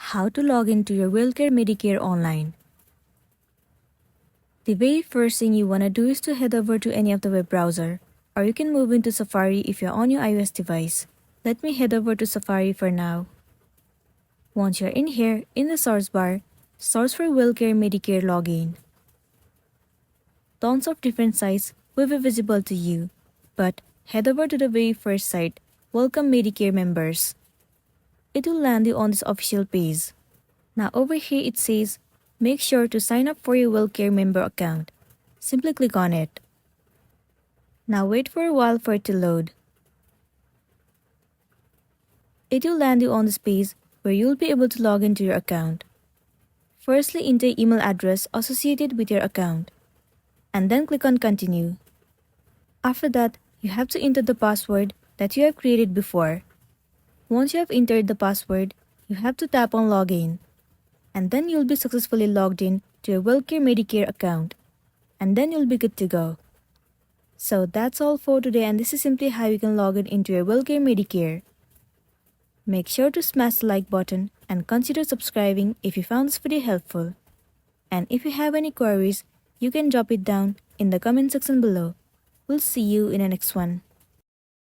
How to log into your Wellcare Medicare online. The very first thing you want to do is to head over to any of the web browser, or you can move into Safari if you're on your iOS device. Let me head over to Safari for now. Once you're in here, in the source bar, search for Wellcare Medicare login. Tons of different sites will be visible to you, but head over to the very first site, Welcome Medicare Members. It will land you on this official page. Now over here it says, make sure to sign up for your Wellcare member account. Simply click on it. Now wait for a while for it to load. It will land you on this page where you will be able to log into your account. Firstly, enter the email address associated with your account, and then click on Continue. After that, you have to enter the password that you have created before. Once you have entered the password, you have to tap on Login, and then you'll be successfully logged in to your Wellcare Medicare account, and then you'll be good to go. So that's all for today, and this is simply how you can log in into your Wellcare Medicare. Make sure to smash the like button and consider subscribing if you found this video helpful. And if you have any queries, you can drop it down in the comment section below. We'll see you in the next one.